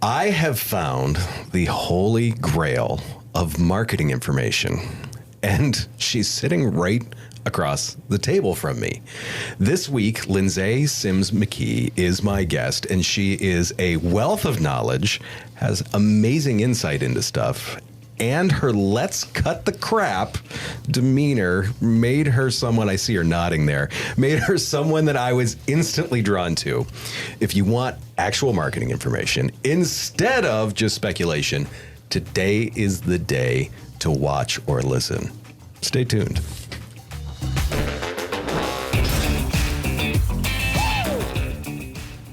I have found the holy grail of marketing information, and she's sitting right across the table from me. This week, Lindsay Simms McKee is my guest, and she is a wealth of knowledge, has amazing insight into stuff, and her let's cut the crap demeanor made her someone, I see her nodding there, made her someone that I was instantly drawn to. If you want actual marketing information instead of just speculation, today is the day to watch or listen. Stay tuned.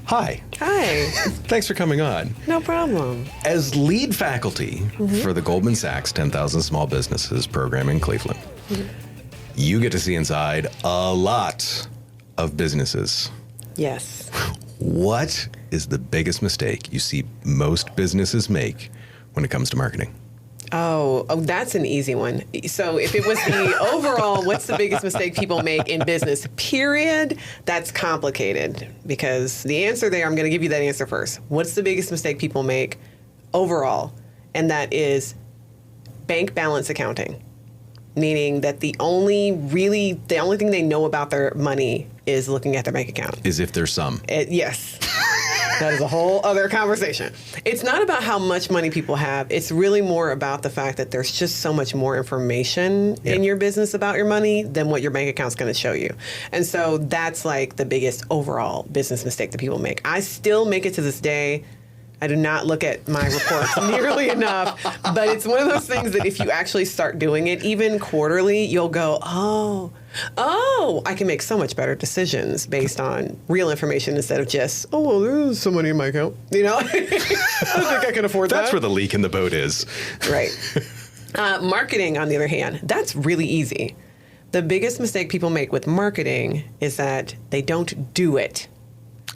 Hi. Hi. Thanks for coming on. No problem. As lead faculty for the Goldman Sachs 10,000 Small Businesses program in Cleveland, you get to see inside a lot of businesses. Yes. What is the biggest mistake you see most businesses make when it comes to marketing? Oh, that's an easy one. So if it was the overall, what's the biggest mistake people make in business, period, that's complicated because the answer there, I'm going to give you that answer first. What's the biggest mistake people make overall? And that is bank balance accounting, meaning that the only thing they know about their money is looking at their bank account. Is if there's some. Yes. That is a whole other conversation. It's not about how much money people have. It's really more about the fact that there's just so much more information in your business about your money than what your bank account's going to show you. And so that's like the biggest overall business mistake that people make. I still make it to this day. I do not look at my reports nearly enough, but it's one of those things that if you actually start doing it, even quarterly, you'll go, oh, I can make so much better decisions based on real information instead of just, oh, well, there's some money in my account. You know, I don't think I can afford that. That's where the leak in the boat is. Right. Marketing, on the other hand, that's really easy. The biggest mistake people make with marketing is that they don't do it.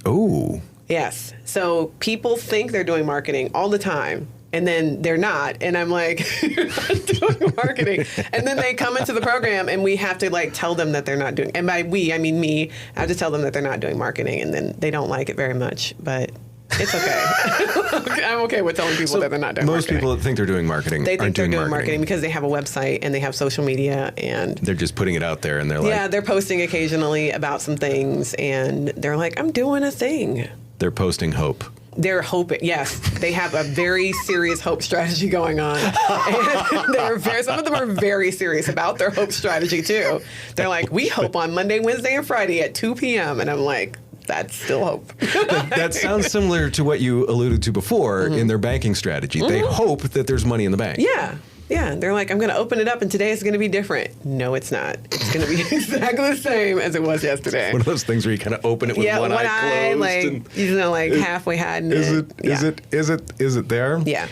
Oh. Yes. So people think they're doing marketing all the time, and then they're not. And I'm like, you're not doing marketing. And then they come into the program, and we have to like tell them that they're not doing. And by we, I mean me. I have to tell them that they're not doing marketing, and then they don't like it very much. But it's okay. I'm okay with telling people that they're not doing most marketing. People that think they're doing marketing they think aren't they're doing marketing marketing because they have a website and they have social media and they're just putting it out there and they're like, yeah, they're posting occasionally about some things and they're like, I'm doing a thing. They're posting hope. They're hoping, yes. They have a very serious hope strategy going on. And some of them are very serious about their hope strategy, too. They're like, we hope on Monday, Wednesday, and Friday at 2 p.m. And I'm like, that's still hope. That sounds similar to what you alluded to before in their banking strategy. They hope that there's money in the bank. Yeah. Yeah, they're like, I'm going to open it up and today it's going to be different. No, it's not. It's going to be exactly the same as it was yesterday. One of those things where you kind of open it with one eye closed. Like, halfway hiding it. Is it there? Yeah.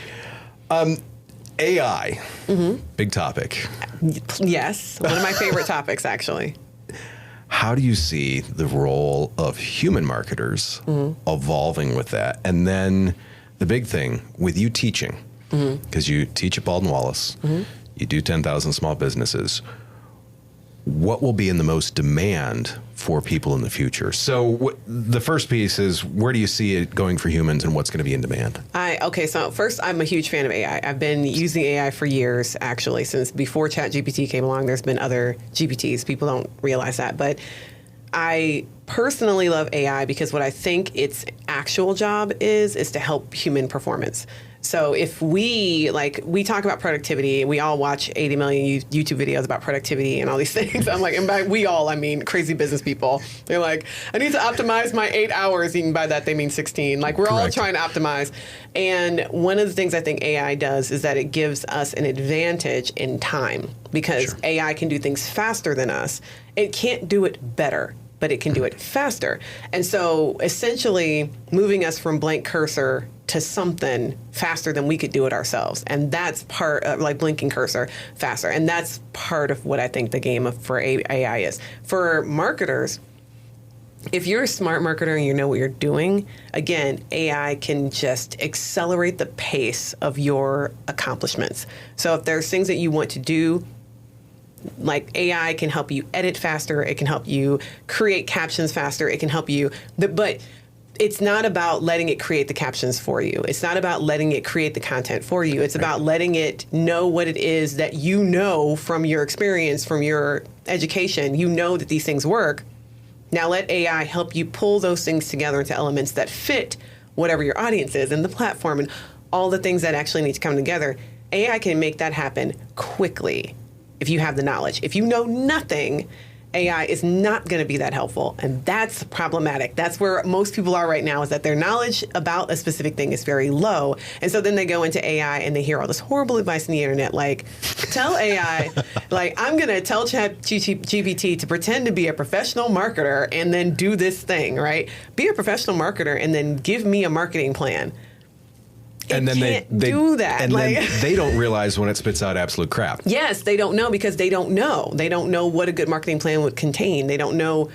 AI, big topic. Yes, one of my favorite topics, actually. How do you see the role of human marketers evolving with that? And then the big thing with you teaching, because you teach at Baldwin Wallace, you do 10,000 small businesses. What will be in the most demand for people in the future? So the first piece is, where do you see it going for humans and what's going to be in demand? So first, I'm a huge fan of AI. I've been using AI for years, actually, since before ChatGPT came along. There's been other GPTs. People don't realize that. But I personally love AI because what I think its actual job is to help human performance. So if we talk about productivity, we all watch 80 million YouTube videos about productivity and all these things. I'm like, and by we all, I mean crazy business people. They're like, I need to optimize my 8 hours. Even by that, they mean 16. Like, we're all trying to optimize. And one of the things I think AI does is that it gives us an advantage in time because AI can do things faster than us. It can't do it better, but it can do it faster. And so essentially moving us from blank cursor to something faster than we could do it ourselves. And that's part of, like, blinking cursor faster. And that's part of what I think the game for AI is. For marketers, if you're a smart marketer and you know what you're doing, again, AI can just accelerate the pace of your accomplishments. So if there's things that you want to do, like, AI can help you edit faster. It can help you create captions faster. It can help you, but it's not about letting it create the captions for you. It's not about letting it create the content for you. It's about letting it know what it is that you know from your experience, from your education. You know that these things work. Now let AI help you pull those things together into elements that fit whatever your audience is and the platform and all the things that actually need to come together. AI can make that happen quickly if you have the knowledge. If you know nothing, AI is not going to be that helpful, and that's problematic. That's where most people are right now, is that their knowledge about a specific thing is very low, and so then they go into AI and they hear all this horrible advice on the internet, like, tell AI, like, I'm going to tell ChatGPT to pretend to be a professional marketer and then do this thing, right? Be a professional marketer and then give me a marketing plan. And then they do that. And then they don't realize when it spits out absolute crap. Yes, they don't know because they don't know. They don't know what a good marketing plan would contain. They don't know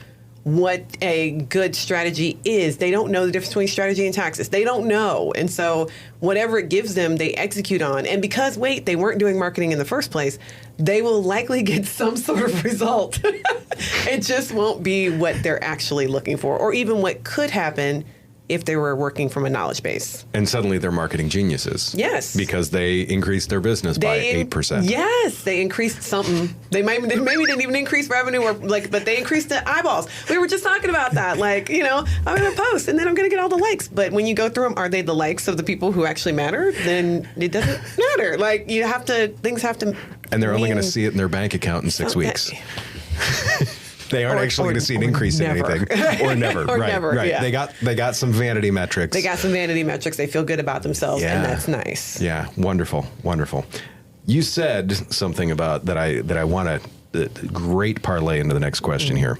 what a good strategy is. They don't know the difference between strategy and tactics. They don't know. And so whatever it gives them, they execute on. And because, they weren't doing marketing in the first place, they will likely get some sort of result. It just won't be what they're actually looking for, or even what could happen if they were working from a knowledge base. And suddenly they're marketing geniuses. Yes. Because they increased their business by 8%. Yes, they increased something. They maybe didn't even increase revenue, but they increased the eyeballs. We were just talking about that. I'm going to post and then I'm going to get all the likes. But when you go through them, are they the likes of the people who actually matter? Then it doesn't matter. Things have to. And they're only going to see it in their bank account in 6 weeks. They aren't actually going to see an increase in anything. Or never. Or right, never, right. yeah. They got some vanity metrics. They got some vanity metrics. They feel good about themselves, and that's nice. Yeah, wonderful, wonderful. You said something about that I want to great parlay into the next question here.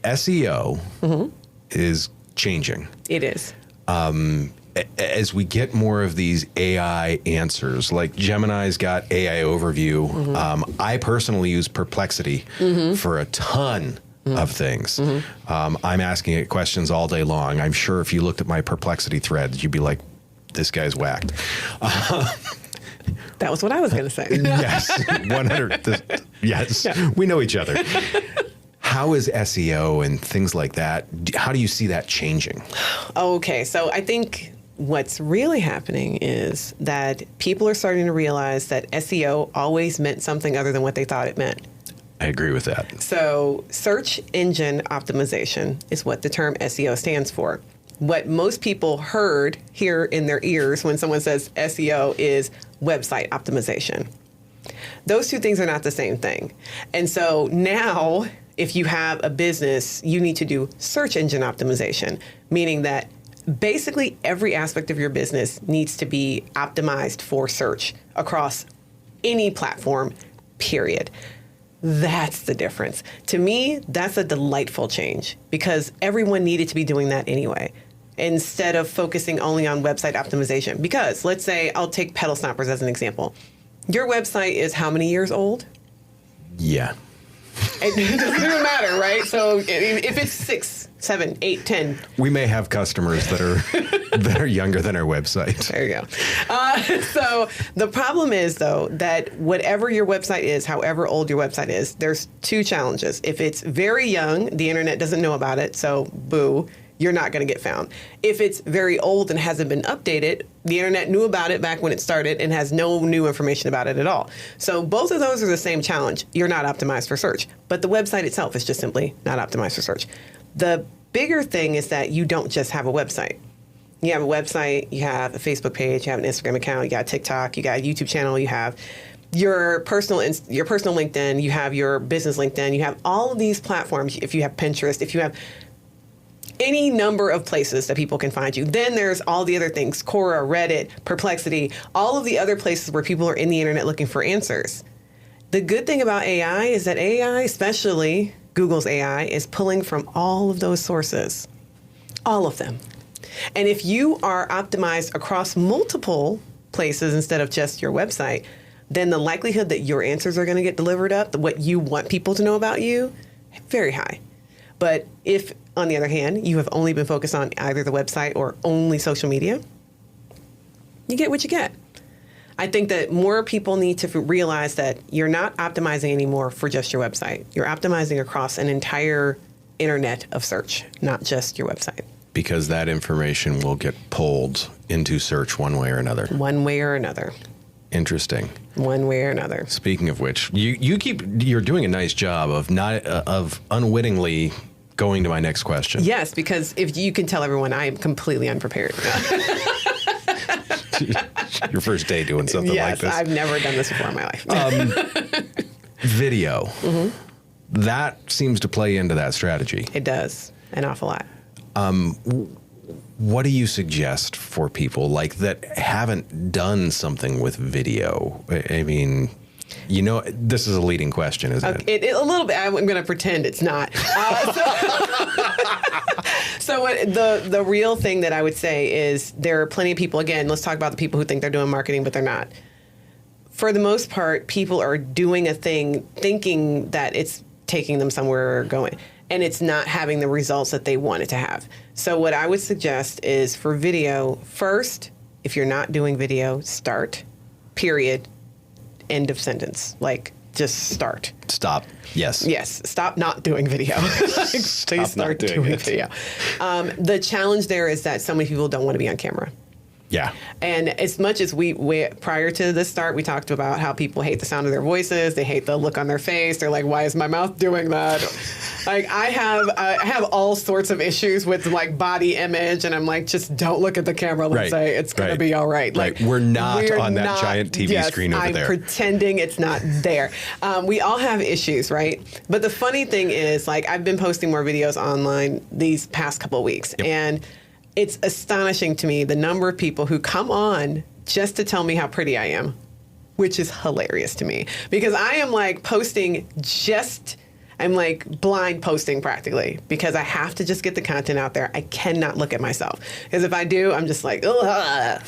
SEO is changing. It is. As we get more of these AI answers, like Gemini's got AI overview. I personally use Perplexity for a ton of things. I'm asking it questions all day long. I'm sure if you looked at my Perplexity thread, you'd be like, this guy's whacked. That was what I was going to say. Yes, 100. Yes, we know each other. How is SEO and things like that? How do you see that changing? Okay, so I think what's really happening is that people are starting to realize that SEO always meant something other than what they thought it meant. I agree with that. So search engine optimization is what the term SEO stands for. What most people hear in their ears when someone says SEO is website optimization. Those two things are not the same thing. And so now, if you have a business, you need to do search engine optimization, meaning that basically every aspect of your business needs to be optimized for search across any platform, period. That's the difference. To me, that's a delightful change because everyone needed to be doing that anyway, instead of focusing only on website optimization. Because let's say I'll take Pedal Stompers as an example. Your website is how many years old? Yeah. It doesn't even matter, right? So if it's 6, 7, 8, 10. We may have customers that are younger than our website. There you go. So the problem is, though, that whatever your website is, however old your website is, there's two challenges. If it's very young, the internet doesn't know about it, so boo, you're not going to get found. If it's very old and hasn't been updated, the internet knew about it back when it started and has no new information about it at all. So both of those are the same challenge. You're not optimized for search, but the website itself is just simply not optimized for search. The bigger thing is that you don't just have a website. You have a website, you have a Facebook page, you have an Instagram account, you got TikTok, you got a YouTube channel, you have your personal LinkedIn, you have your business LinkedIn, you have all of these platforms. If you have Pinterest, if you have any number of places that people can find you. Then there's all the other things, Quora, Reddit, Perplexity, all of the other places where people are in the internet looking for answers. The good thing about AI is that AI, especially Google's AI, is pulling from all of those sources, all of them. And if you are optimized across multiple places instead of just your website, then the likelihood that your answers are going to get delivered up, what you want people to know about you, very high. But if, on the other hand, you have only been focused on either the website or only social media, you get what you get. I think that more people need to realize that you're not optimizing anymore for just your website. You're optimizing across an entire internet of search, not just your website. because that information will get pulled into search one way or another. One way or another. Interesting. One way or another. Speaking of which, you're doing a nice job of unwittingly going to my next question. Yes, because if you can tell everyone, I am completely unprepared. Your first day doing something like this. Yes, I've never done this before in my life. Video. Mm-hmm. That seems to play into that strategy. It does, an awful lot. What do you suggest for people like that haven't done something with video? I mean, this is a leading question, isn't it? A little bit. I'm going to pretend it's not. So the real thing that I would say is there are plenty of people, again, let's talk about the people who think they're doing marketing, but they're not. For the most part, people are doing a thing thinking that it's taking them somewhere or going, and it's not having the results that they want it to have. So what I would suggest is for video, first, if you're not doing video, start, period, end of sentence. Like, just start. Stop. Yes. Yes. Stop not doing video. Please start doing video. The challenge there is that so many people don't want to be on camera. Yeah. And as much as we prior to this start, we talked about how people hate the sound of their voices. They hate the look on their face. They're like, why is my mouth doing that? Like, I have all sorts of issues with like body image, and I'm like, just don't look at the camera. Let's say it's going to be all right. Like, we're not on that giant TV screen over there. I'm pretending it's not there. We all have issues, right? But the funny thing is, like, I've been posting more videos online these past couple of weeks, and it's astonishing to me the number of people who come on just to tell me how pretty I am, which is hilarious to me because I am like posting I'm like blind posting practically because I have to just get the content out there. I cannot look at myself because if I do, I'm just like, why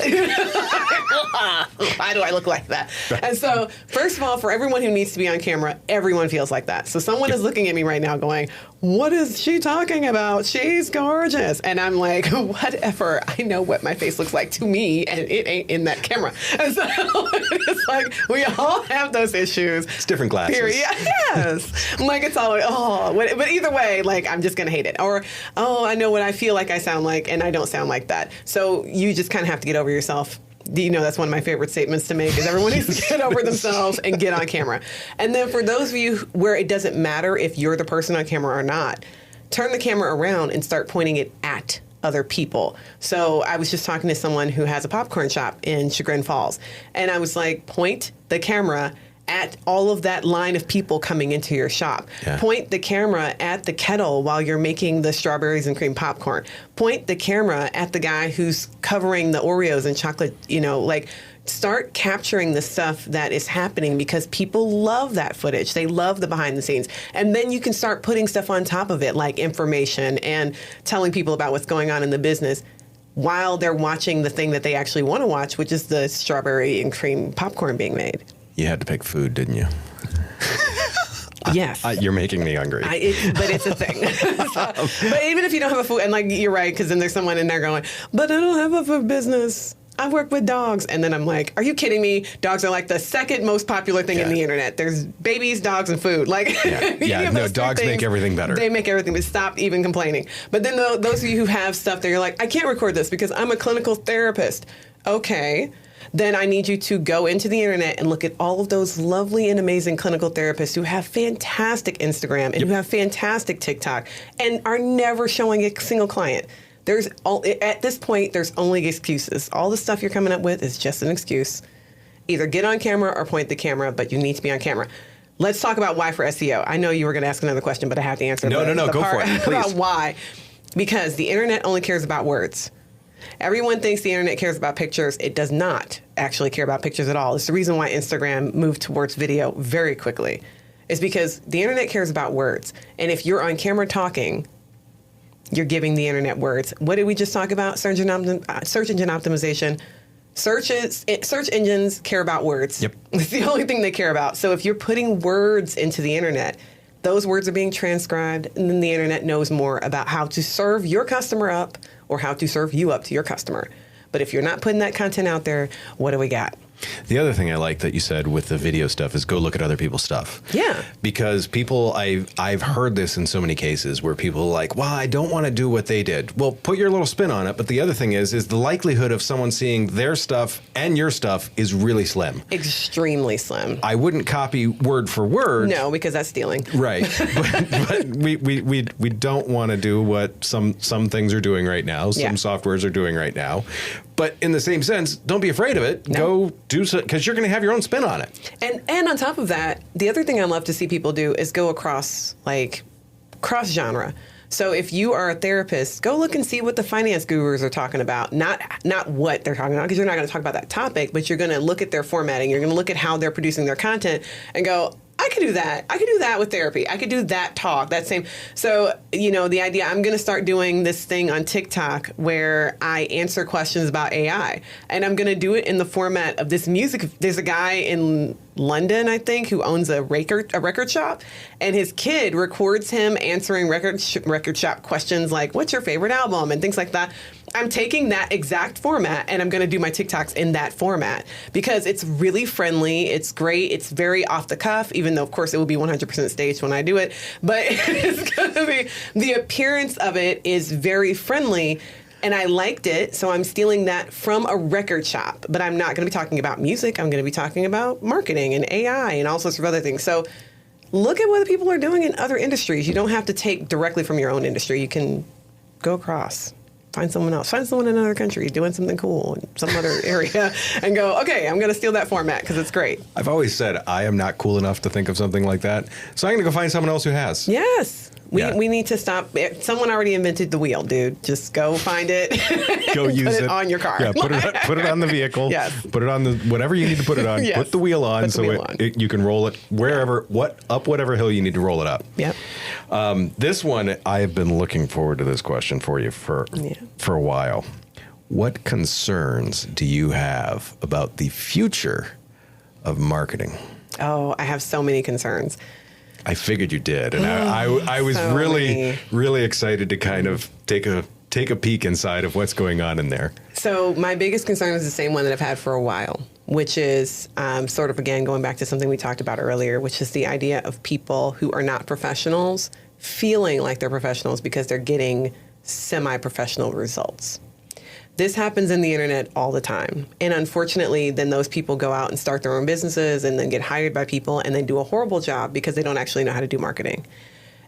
do I look like that? And so, first of all, for everyone who needs to be on camera, everyone feels like that. So someone is looking at me right now going, what is she talking about? She's gorgeous. And I'm like, whatever. I know what my face looks like to me, and it ain't in that camera. And so it's like, we all have those issues. It's different glasses. Period. Yes. I'm like, it's all, but either way, like, I'm just going to hate it. Or, I know what I feel like I sound like, and I don't sound like that. So you just kind of have to get over yourself. That's one of my favorite statements to make is everyone needs to get over themselves and get on camera. And then for those of you where it doesn't matter if you're the person on camera or not, turn the camera around and start pointing it at other people. So I was just talking to someone who has a popcorn shop in Chagrin Falls. And I was like, point the camera at all of that line of people coming into your shop. Yeah. Point the camera at the kettle while you're making the strawberries and cream popcorn. Point the camera at the guy who's covering the Oreos and chocolate, start capturing the stuff that is happening because people love that footage. They love the behind the scenes. And then you can start putting stuff on top of it, like information and telling people about what's going on in the business while they're watching the thing that they actually want to watch, which is the strawberry and cream popcorn being made. You had to pick food, didn't you? Yes. You're making me hungry. But it's a thing. But even if you don't have a food, and like you're right, because then there's someone in there going, but I don't have a food business. I work with dogs. And then I'm like, are you kidding me? Dogs are like the second most popular thing in the internet. There's babies, dogs, and food. Like, dogs make everything better. They make everything, but stop even complaining. But then those of you who have stuff that you're like, I can't record this because I'm a clinical therapist. Okay. Then I need you to go into the internet and look at all of those lovely and amazing clinical therapists who have fantastic Instagram and who have fantastic TikTok and are never showing a single client. At this point, there's only excuses. All the stuff you're coming up with is just an excuse. Either get on camera or point the camera, but you need to be on camera. Let's talk about why for SEO. I know you were going to ask another question, but I have to answer. No, go for it, please. About why. Because the internet only cares about words. Everyone thinks the internet cares about pictures. It does not actually care about pictures at all. It's the reason why Instagram moved towards video very quickly. It's because the internet cares about words. And if you're on camera talking, you're giving the internet words. What did we just talk about? Search engine optimization. Search engines care about words. Yep. It's the only thing they care about. So if you're putting words into the internet, those words are being transcribed, and then the internet knows more about how to serve your customer up or how to serve you up to your customer. But if you're not putting that content out there, what do we got? The other thing I like that you said with the video stuff is go look at other people's stuff. Yeah. Because people, I've heard this in so many cases where people are like, well, I don't want to do what they did. Well, put your little spin on it. But the other thing is the likelihood of someone seeing their stuff and your stuff is really slim. Extremely slim. I wouldn't copy word for word. No, because that's stealing. Right. but we don't want to do what some things are doing right now. Some softwares are doing right now. But in the same sense, don't be afraid of it. No. Go do so, because you're going to have your own spin on it. And on top of that, the other thing I love to see people do is go across, like, cross genre. So if you are a therapist, go look and see what the finance gurus are talking about. Not what they're talking about, because you're not going to talk about that topic, but you're going to look at their formatting. You're going to look at how they're producing their content and go, I could do that. I could do that with therapy. I could do that talk, that same. So, the idea, I'm going to start doing this thing on TikTok where I answer questions about AI. And I'm going to do it in the format of this music. There's a guy in London, I think, who owns a record shop. And his kid records him answering record shop questions like, what's your favorite album? And things like that. I'm taking that exact format and I'm going to do my TikToks in that format because it's really friendly. It's great. It's very off the cuff, even though, of course, it will be 100% staged when I do it. But it's going to be, the appearance of it is very friendly. And I liked it, so I'm stealing that from a record shop. But I'm not going to be talking about music. I'm going to be talking about marketing and AI and all sorts of other things. So look at what people are doing in other industries. You don't have to take directly from your own industry. You can go across. Find someone else. Find someone in another country doing something cool in some other area and go, okay, I'm going to steal that format because it's great. I've always said I am not cool enough to think of something like that. So I'm going to go find someone else who has. Yes. We need to stop. Someone already invented the wheel, dude. Just go find it. Go use it on your car. Yeah, put it on the vehicle. Yes. Put it on the whatever you need to put it on. Yes. Put the wheel on you can roll it wherever, up whatever hill you need to roll it up. Yep. This one, I have been looking forward to this question for you for a while. What concerns do you have about the future of marketing? Oh, I have so many concerns. I figured you did, and I was really excited to kind of take a peek inside of what's going on in there. So my biggest concern is the same one that I've had for a while, which is sort of, again, going back to something we talked about earlier, which is the idea of people who are not professionals feeling like they're professionals because they're getting semi-professional results. This happens in the internet all the time. And unfortunately, then those people go out and start their own businesses and then get hired by people and then do a horrible job because they don't actually know how to do marketing.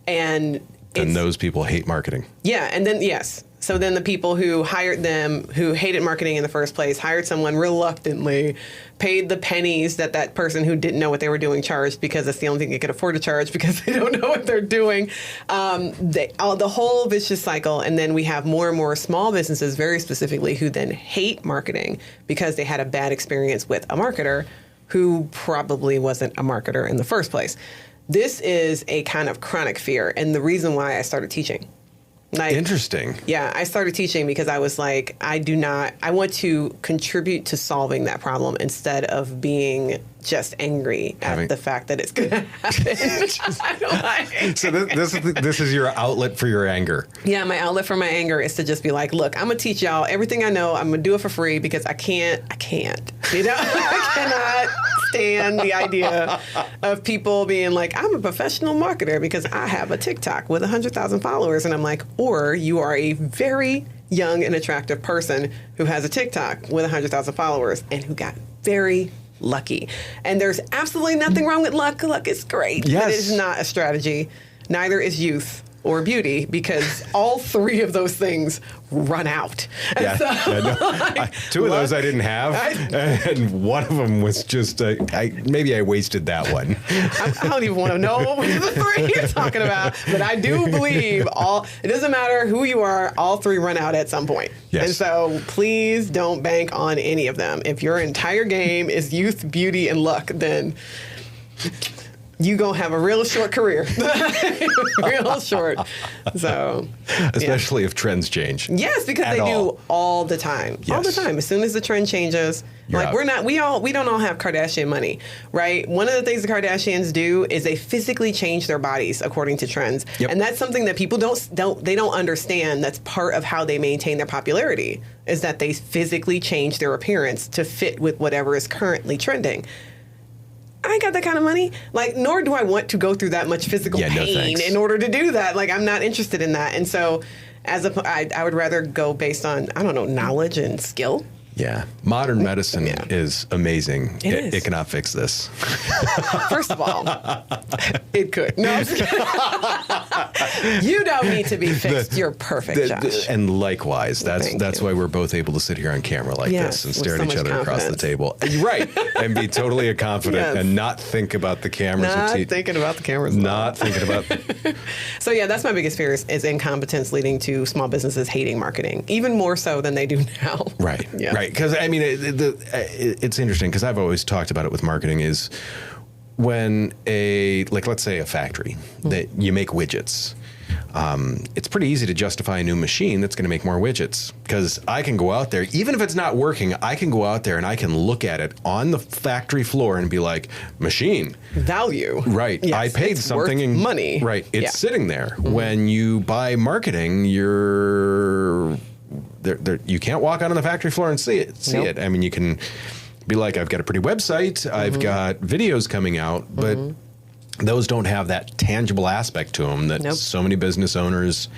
And those people hate marketing. Yeah. And then, yes. So then the people who hired them, who hated marketing in the first place, hired someone reluctantly, paid the pennies that person who didn't know what they were doing charged because that's the only thing they could afford to charge because they don't know what they're doing. The whole vicious cycle. And then we have more and more small businesses, very specifically, who then hate marketing because they had a bad experience with a marketer who probably wasn't a marketer in the first place. This is a kind of chronic fear. And the reason why I started teaching. Interesting. Yeah, I started teaching because I was like, I want to contribute to solving that problem instead of being just angry at the fact that it's going to happen. So this is your outlet for your anger. Yeah, my outlet for my anger is to just be like, look, I'm going to teach y'all everything I know. I'm going to do it for free because I can't. I cannot stand the idea of people being like, I'm a professional marketer because I have a TikTok with 100,000 followers. And I'm like, or you are a very young and attractive person who has a TikTok with 100,000 followers and who got very lucky. And there's absolutely nothing wrong with luck. Luck is great. Yes. But it is not a strategy. Neither is youth or beauty because all three of those things run out. Yeah. So, two of those I didn't have, and one of them was just maybe I wasted that one. I don't even want to know which of the three you're talking about, but I do believe it doesn't matter who you are, all three run out at some point. Yes. And so please don't bank on any of them. If your entire game is youth, beauty, and luck, then you gonna have a real short career. Real short. So, especially if trends change. Yes, because they do all the time. Yes. All the time. As soon as the trend changes, You're out. we don't all have Kardashian money, right? One of the things the Kardashians do is they physically change their bodies according to trends. Yep. And that's something that people don't understand. That's part of how they maintain their popularity, is that they physically change their appearance to fit with whatever is currently trending. I ain't got that kind of money. Like, nor do I want to go through that much physical pain in order to do that. Like, I'm not interested in that. And so, I would rather go based on, I don't know, knowledge and skill. Yeah. Modern medicine is amazing. It cannot fix this. First of all, it could. No, I'm just kidding. You don't need to be fixed. You're perfect, Josh. And likewise, that's why we're both able to sit here on camera like this and stare at each other across the table. Right. And be totally confident and not think about the cameras. Not thinking about the cameras. Not thinking about... So, yeah, that's my biggest fear is incompetence leading to small businesses hating marketing, even more so than they do now. Right. Yeah. Right. Because, I mean, it's interesting because I've always talked about it with marketing is when let's say a factory that you make widgets, it's pretty easy to justify a new machine that's going to make more widgets because I can go out there, even if it's not working, I can go out there and I can look at it on the factory floor and be like, machine. Value. Right. Yes, I paid something. Worth money. Right. It's sitting there. When you buy marketing, you're... you can't walk out on the factory floor and see it. I mean, you can be like, I've got a pretty website, I've got videos coming out, but those don't have that tangible aspect to them that so many business owners,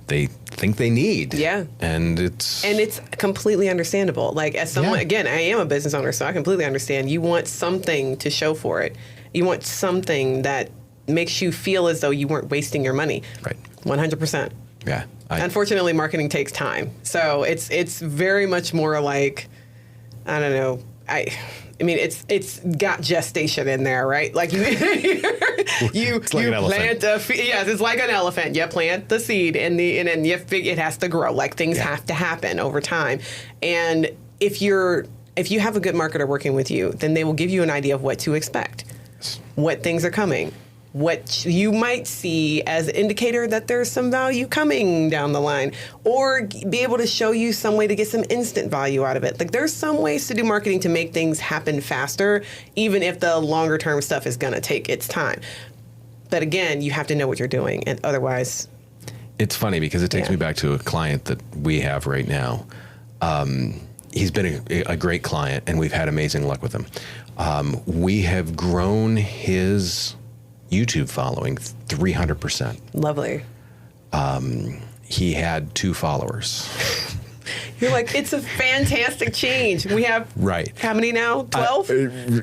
they think they need. Yeah. And it's completely understandable. Like, as someone, again, I am a business owner, so I completely understand. You want something to show for it. You want something that makes you feel as though you weren't wasting your money. Right. 100%. Yeah. Unfortunately, marketing takes time. So it's very much more like, I don't know. I mean, it's got gestation in there, right? Like you it's like an plant yes, it's like an elephant. You plant the seed and then it has to grow. Like things have to happen over time. And if you have a good marketer working with you, then they will give you an idea of what to expect, what things are coming, what you might see as an indicator that there's some value coming down the line, or be able to show you some way to get some instant value out of it. Like, there's some ways to do marketing to make things happen faster, even if the longer term stuff is going to take its time. But again, you have to know what you're doing, and otherwise... It's funny because it takes me back to a client that we have right now. He's been a great client, and we've had amazing luck with him. We have grown his YouTube following 300%. Lovely. He had 2 follers. You're like, it's a fantastic change. We have how many now? 12?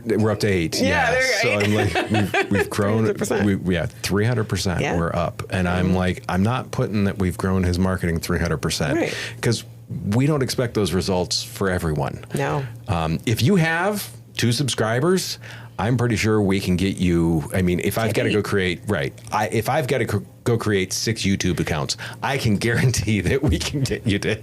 We're up to 8. Yeah, there you go. So I'm like, we've grown. 300%. Yeah. We're up, and I'm like, I'm not putting that we've grown his marketing 300% because we don't expect those results for everyone. No. If you have 2 subscribers, I'm pretty sure we can get you. I mean, if I've got to go create, if I've got to go create 6 YouTube accounts, I can guarantee that we can get you to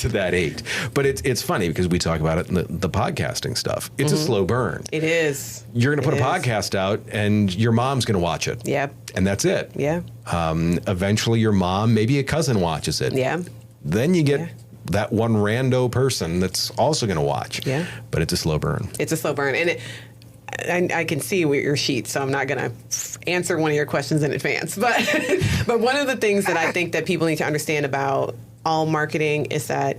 that 8. But it's funny because we talk about it in the podcasting stuff. It's a slow burn. It is. You're going to put a podcast out, and your mom's going to watch it. Yep. And that's it. Yeah. Eventually, your mom, maybe a cousin watches it. Yeah. Then you get that one rando person that's also going to watch. Yeah. But it's a slow burn. It's a slow burn. And I can see your sheet, so I'm not going to answer one of your questions in advance. But one of the things that I think that people need to understand about all marketing is that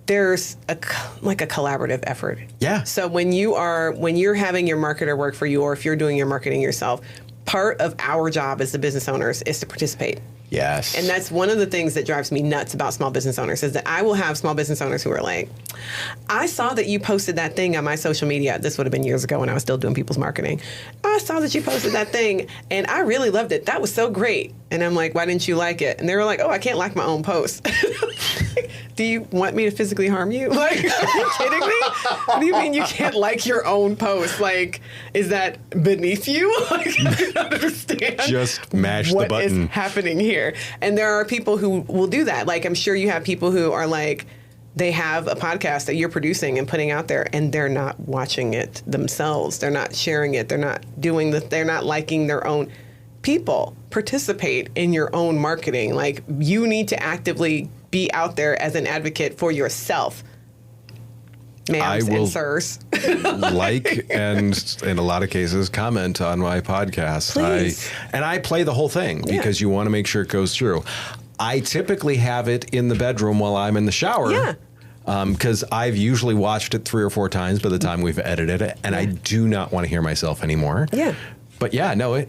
there's a collaborative effort. Yeah. So when you're having your marketer work for you, or if you're doing your marketing yourself, part of our job as the business owners is to participate. Yes. And that's one of the things that drives me nuts about small business owners, is that I will have small business owners who are like, I saw that you posted that thing on my social media. This would have been years ago when I was still doing people's marketing. I saw that you posted that thing and I really loved it. That was so great. And I'm like, why didn't you like it? And they were like, oh, I can't like my own post. Do you want me to physically harm you? Like, are you kidding me? What do you mean you can't like your own post? Like, is that beneath you? Like, I don't understand. Just mash the button. What is happening here? And there are people who will do that. Like, I'm sure you have people who are like, they have a podcast that you're producing and putting out there, and they're not watching it themselves. They're not sharing it. They're not doing they're not liking their own. People, participate in your own marketing. Like, you need to actively be out there as an advocate for yourself. Ma'ams and sirs. Like, and in a lot of cases, comment on my podcast. Please. I play the whole thing because you want to make sure it goes through. I typically have it in the bedroom while I'm in the shower. Yeah. Because I've usually watched it 3 or 4 times by the time we've edited it, and I do not want to hear myself anymore. Yeah. But yeah, no,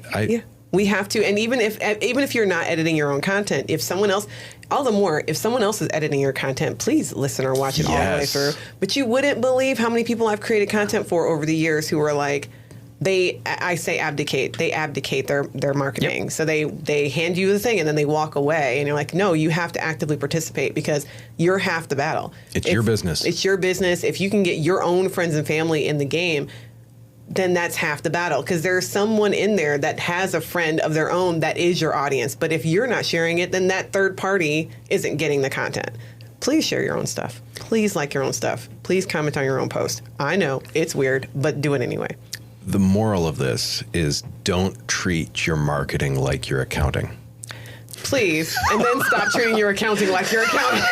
we have to, and even if you're not editing your own content, if someone else, all the more, if someone else is editing your content, please listen or watch it all the way through. But you wouldn't believe how many people I've created content for over the years who are like, I say abdicate. They abdicate their marketing. Yep. So they hand you the thing and then they walk away, and you're like, no, you have to actively participate because you're half the battle. It's your business. It's your business. If you can get your own friends and family in the game, then that's half the battle, because there's someone in there that has a friend of their own that is your audience. But if you're not sharing it, then that third party isn't getting the content. Please share your own stuff. Please like your own stuff. Please comment on your own post. I know it's weird, but do it anyway. The moral of this is don't treat your marketing like your accounting. Please, and then stop treating your accounting like your accounting.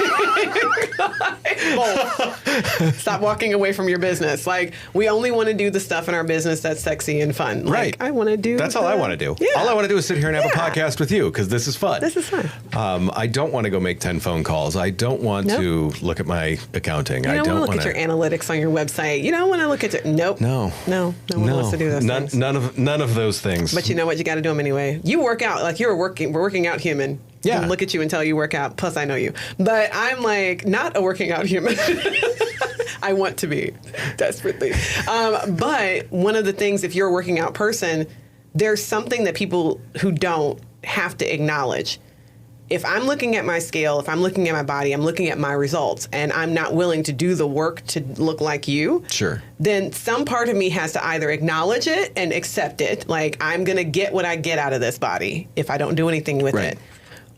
Both. Stop walking away from your business. Like, we only want to do the stuff in our business that's sexy and fun. Like, right. I want to do. That's all I want to do. Yeah. All I want to do is sit here and have a podcast with you, because this is fun. This is fun. I don't want to go make 10 phone calls. I don't want to look at my accounting. You don't want to look at your analytics on your website. You don't want to look at your. Nope. No one wants to do those things. None of those things. But you know what? You got to do them anyway. You work out like we're working out human. Yeah. I look at you and tell you work out. Plus, I know you. But I'm like not a working out human. I want to be desperately. But one of the things, if you're a working out person, there's something that people who don't have to acknowledge. If I'm looking at my scale, if I'm looking at my body, I'm looking at my results, and I'm not willing to do the work to look like you, sure, then some part of me has to either acknowledge it and accept it, like I'm going to get what I get out of this body if I don't do anything with it.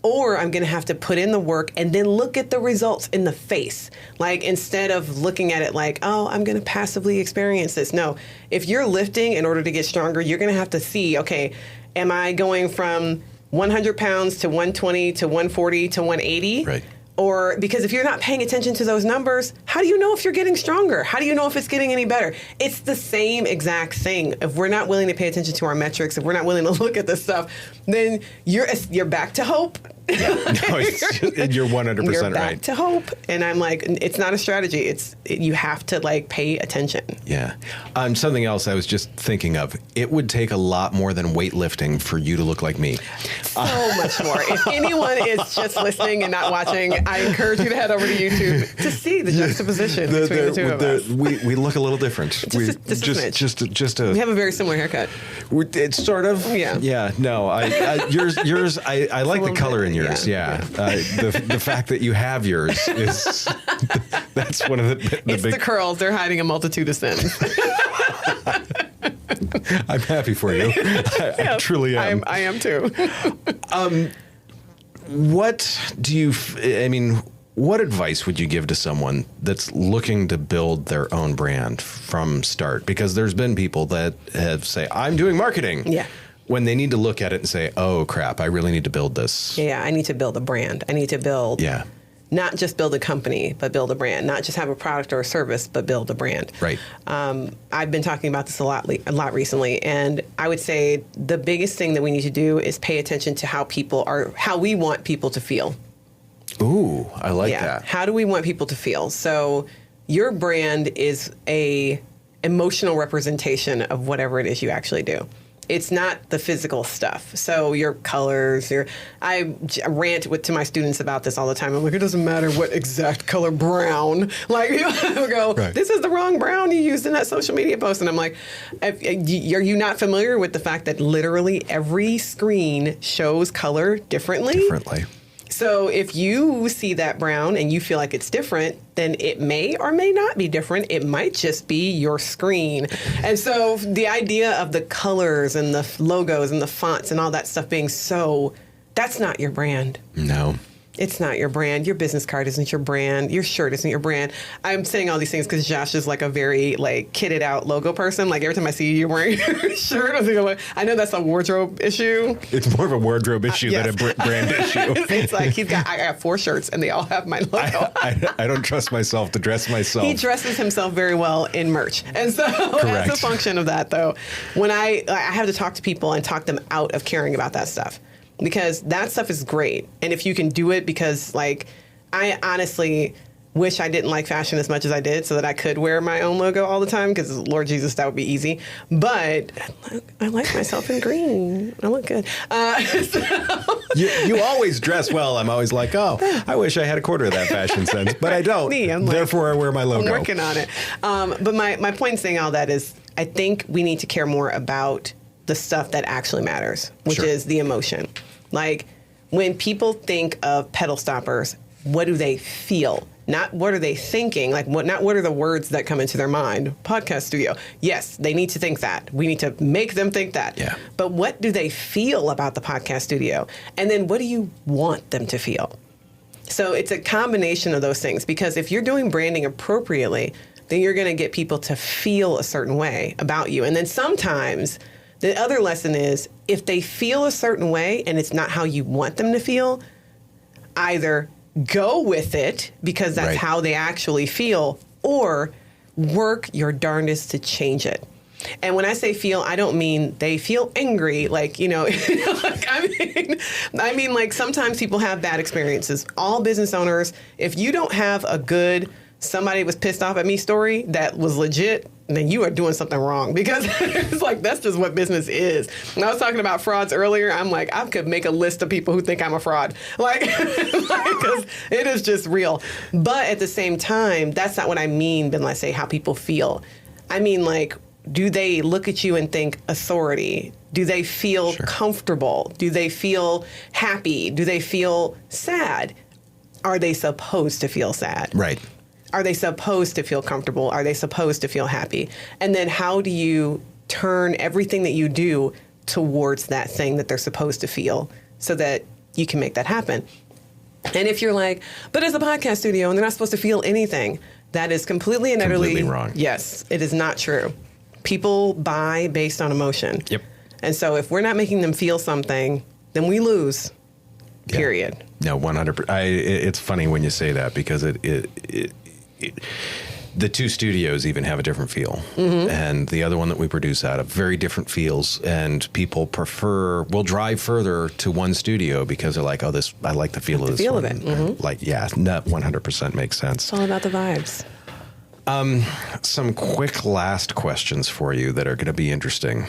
Or I'm going to have to put in the work and then look at the results in the face. Like, instead of looking at it like, oh, I'm going to passively experience this. No, if you're lifting in order to get stronger, you're going to have to see, okay, am I going from 100 pounds to 120 to 140 to 180? Right. Or, because if you're not paying attention to those numbers, how do you know if you're getting stronger? How do you know if it's getting any better? It's the same exact thing. If we're not willing to pay attention to our metrics, if we're not willing to look at this stuff, then you're back to hope. No, you're 100% you're back right. to hope. And I'm like, it's not a strategy. You have to like pay attention. Yeah. Something else I was just thinking of. It would take a lot more than weightlifting for you to look like me. So much more. If anyone is just listening and not watching, I encourage you to head over to YouTube to see the juxtaposition between the two of us. We look a little different. We have a very similar haircut. It's sort of. Yeah. Yeah. No. Yours. I like the color in yours. Yeah. The fact that you have yours is that's one of the it's big. The curls. They're hiding a multitude of sins. I'm happy for you. I truly am. I am too. What advice would you give to someone that's looking to build their own brand from start? Because there's been people that have say, I'm doing marketing. Yeah. When they need to look at it and say, oh, crap, I really need to build this. Yeah, I need to build a brand. I need to build, not just build a company, but build a brand. Not just have a product or a service, but build a brand. Right. I've been talking about this a lot recently, and I would say the biggest thing that we need to do is pay attention to how we want people to feel. Ooh, I like that. How do we want people to feel? So your brand is a emotional representation of whatever it is you actually do. It's not the physical stuff. So your colors, I rant to my students about this all the time. I'm like, it doesn't matter what exact color brown. Like, people go, This is the wrong brown you used in that social media post. And I'm like, are you not familiar with the fact that literally every screen shows color differently? So if you see that brown and you feel like it's different, then it may or may not be different. It might just be your screen. And so the idea of the colors and the logos and the fonts and all that stuff being that's not your brand. No. It's not your brand. Your business card isn't your brand. Your shirt isn't your brand. I'm saying all these things because Josh is like a very like kitted out logo person. Like every time I see you wearing your shirt, I know that's a wardrobe issue. It's more of a wardrobe issue than a brand issue. It's like I got 4 shirts and they all have my logo. I don't trust myself to dress myself. He dresses himself very well in merch. And so as a function of that, though, when I have to talk to people and talk them out of caring about that stuff. Because that stuff is great. And if you can do it, because like, I honestly wish I didn't like fashion as much as I did so that I could wear my own logo all the time, because Lord Jesus, that would be easy. But I like myself in green. I look good. You always dress well. I'm always like, oh, I wish I had a quarter of that fashion sense, but I don't. Therefore, I wear my logo. I'm working on it. But my point in saying all that is I think we need to care more about the stuff that actually matters, which is the emotion. Like when people think of pedal stompers, what do they feel? Not what are they thinking? Like not what are the words that come into their mind? Podcast studio. Yes, they need to think that. We need to make them think that. Yeah. But what do they feel about the podcast studio? And then what do you want them to feel? So it's a combination of those things, because if you're doing branding appropriately, then you're going to get people to feel a certain way about you. And then sometimes the other lesson is if they feel a certain way and it's not how you want them to feel, either go with it because that's how they actually feel, or work your darndest to change it. And when I say feel, I don't mean they feel angry, like, like, I mean, like sometimes people have bad experiences. All business owners, if you don't have a good somebody was pissed off at me story that was legit, then you are doing something wrong, because it's like, that's just what business is. When I was talking about frauds earlier, I'm like, I could make a list of people who think I'm a fraud. Like, because it is just real. But at the same time, that's not what I mean when I say how people feel. I mean, like, do they look at you and think authority? Do they feel comfortable? Do they feel happy? Do they feel sad? Are they supposed to feel sad? Right. Are they supposed to feel comfortable? Are they supposed to feel happy? And then how do you turn everything that you do towards that thing that they're supposed to feel so that you can make that happen? And if you're like, but it's a podcast studio and they're not supposed to feel anything, that is completely and utterly wrong. Yes, it is not true. People buy based on emotion. Yep. And so if we're not making them feel something, then we lose. Period. No, 100%. It's funny when you say that, because the two studios even have a different feel, and the other one that we produce out of, very different feels, and people will drive further to one studio because they're like, oh, I like the feel of this feel one. of it. Mm-hmm. Like, yeah, that 100% makes sense. It's all about the vibes. Some quick last questions for you that are going to be interesting.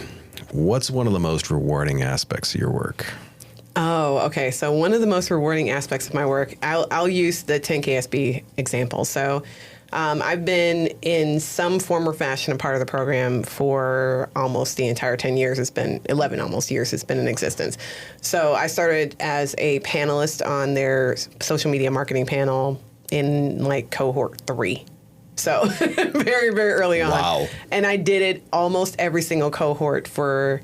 What's one of the most rewarding aspects of your work? Oh, okay. So one of the most rewarding aspects of my work, I'll use the 10KSB example. So I've been in some form or fashion a part of the program for almost the entire 10 years. It's been 11 almost years it's been in existence. So I started as a panelist on their social media marketing panel in like cohort 3. So very, very early on. Wow. And I did it almost every single cohort for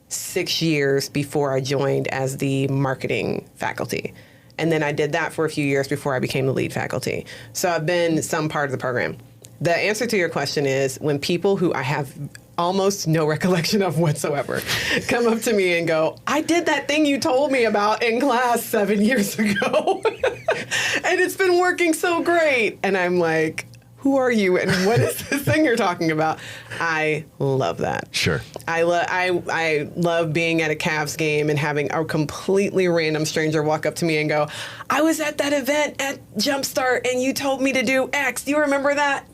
6 years before I joined as the marketing faculty. And then I did that for a few years before I became the lead faculty. So I've been some part of the program. The answer to your question is when people who I have almost no recollection of whatsoever come up to me and go, I did that thing you told me about in class 7 years ago. And it's been working so great. And I'm like, who are you and what is this thing you're talking about? I love that. Sure. I love being at a Cavs game and having a completely random stranger walk up to me and go, I was at that event at Jumpstart and you told me to do X. Do you remember that?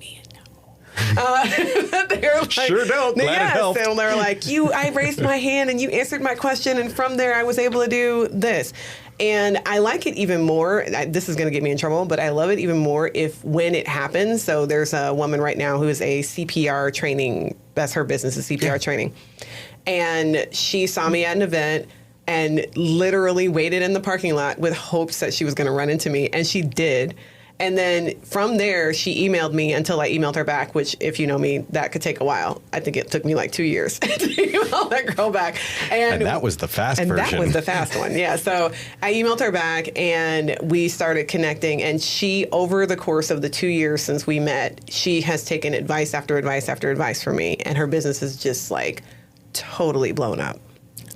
They're like, sure don't. Glad it helped. And they're like, I raised my hand and you answered my question, and from there I was able to do this. And I like it even more. This is going to get me in trouble, but I love it even more when it happens. So there's a woman right now who is a CPR training. That's her business, is CPR training. And she saw me at an event and literally waited in the parking lot with hopes that she was going to run into me. And she did. And then from there, she emailed me until I emailed her back, which, if you know me, that could take a while. I think it took me like 2 years to email that girl back. And that was the fast version. And that was the fast one, yeah. So I emailed her back, and we started connecting. And she, over the course of the 2 years since we met, she has taken advice after advice after advice from me. And her business is just like totally blown up.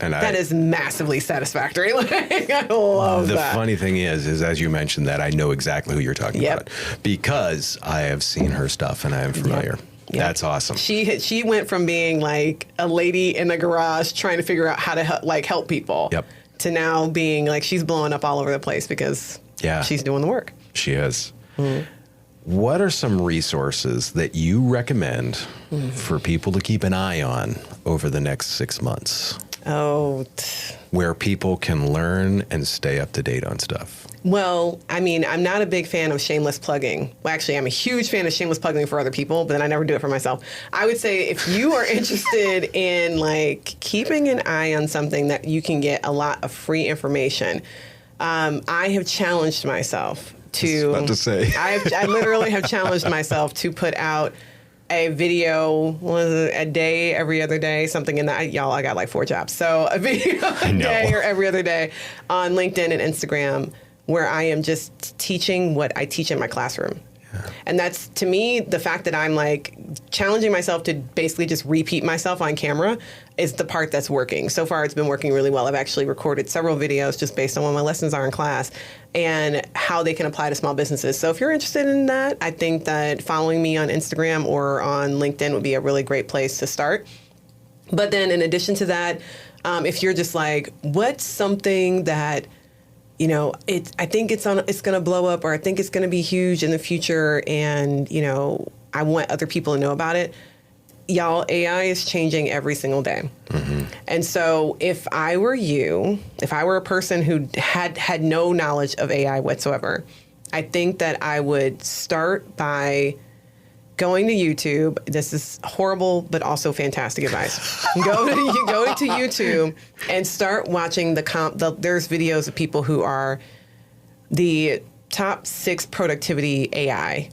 And that is massively satisfactory. Like, I love that. The funny thing is as you mentioned that, I know exactly who you're talking about because I have seen her stuff and I am familiar. Yep. That's awesome. She went from being like a lady in the garage trying to figure out how to help people to now being like she's blowing up all over the place because she's doing the work. She is. Mm-hmm. What are some resources that you recommend for people to keep an eye on over the next 6 months? Where people can learn and stay up to date on stuff. Well, I mean, I'm not a big fan of shameless plugging. Well, actually, I'm a huge fan of shameless plugging for other people, but then I never do it for myself. I would say if you are interested in like keeping an eye on something that you can get a lot of free information, I have challenged myself to. I was about to say. I literally have challenged myself to put out a video a day, every other day, something in that. Y'all, I got like 4 jobs. So a video a day or every other day on LinkedIn and Instagram where I am just teaching what I teach in my classroom. Yeah. And that's, to me, the fact that I'm like challenging myself to basically just repeat myself on camera is the part that's working. So far, it's been working really well. I've actually recorded several videos just based on what my lessons are in class and how they can apply to small businesses. So if you're interested in that, I think that following me on Instagram or on LinkedIn would be a really great place to start. But then in addition to that, if you're just like, what's something that, you know, I think it's going to blow up, or I think it's going to be huge in the future, and, you know, I want other people to know about it. Y'all, AI is changing every single day. Mm-hmm. And so if I were you, if I were a person who had no knowledge of AI whatsoever, I think that I would start by going to YouTube. This is horrible, but also fantastic advice. Go to YouTube and start watching there's videos of people who are the top 6 productivity AI,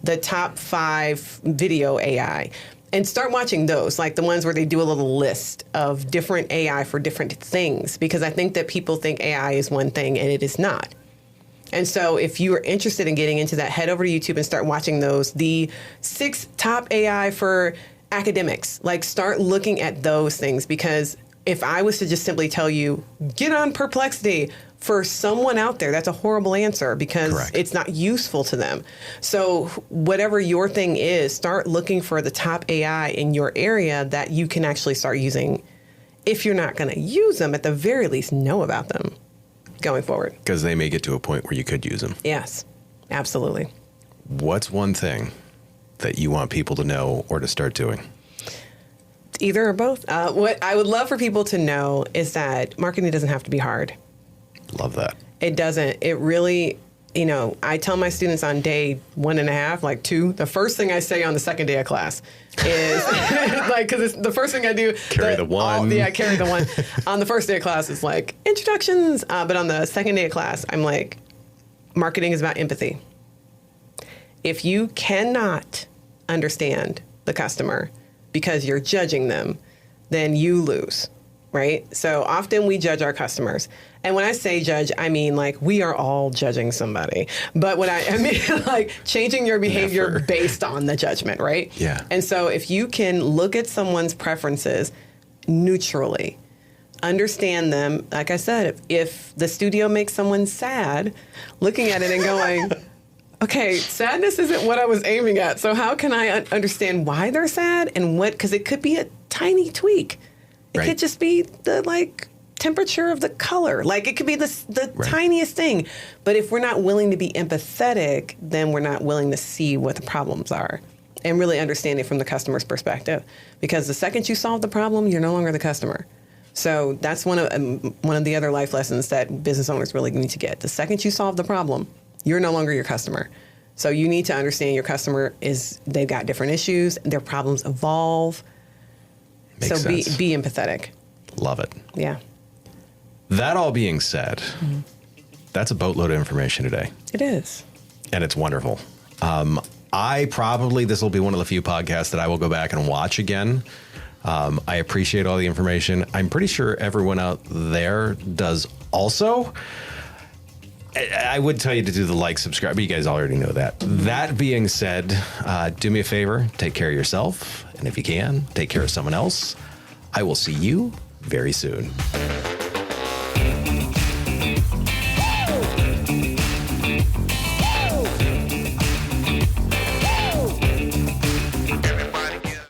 the top 5 video AI. And start watching those, like the ones where they do a little list of different AI for different things, because I think that people think AI is one thing and it is not. And so if you are interested in getting into that, head over to YouTube and start watching those. The 6 top AI for academics, like start looking at those things, because if I was to just simply tell you, get on Perplexity, for someone out there, that's a horrible answer because it's not useful to them. So whatever your thing is, start looking for the top AI in your area that you can actually start using. If you're not going to use them, at the very least, know about them going forward. Because they may get to a point where you could use them. Yes, absolutely. What's one thing that you want people to know or to start doing? Either or both. What I would love for people to know is that marketing doesn't have to be hard. Love that. It doesn't. It really, you know, I tell my students on day 1.5, like 2, the first thing I say on the second day of class is like, because it's the first thing I do. Carry the one. Carry the one. On the first day of class, it's like introductions. But on the second day of class, I'm like, marketing is about empathy. If you cannot understand the customer because you're judging them, then you lose. Right? So often we judge our customers. And when I say judge, I mean like we are all judging somebody. But what I mean like changing your behavior based on the judgment, right? Yeah. And so if you can look at someone's preferences neutrally, understand them, like I said, if the studio makes someone sad, looking at it and going, okay, sadness isn't what I was aiming at. So how can I understand why they're sad and what, because it could be a tiny tweak. It could just be the like temperature of the color. Like it could be the tiniest thing. But if we're not willing to be empathetic, then we're not willing to see what the problems are and really understand it from the customer's perspective. Because the second you solve the problem, you're no longer the customer. So that's one of the other life lessons that business owners really need to get. The second you solve the problem, you're no longer your customer. So you need to understand your customer they've got different issues, their problems evolve. Makes sense. Be empathetic. Love it. Yeah. That all being said, that's a boatload of information today. It is. and it's wonderful. This will be one of the few podcasts that I will go back and watch again. I appreciate all the information. I'm pretty sure everyone out there does also. I would tell you to do the like, subscribe, but you guys already know that. That being said, do me a favor, take care of yourself. And if you can, take care of someone else. I will see you very soon.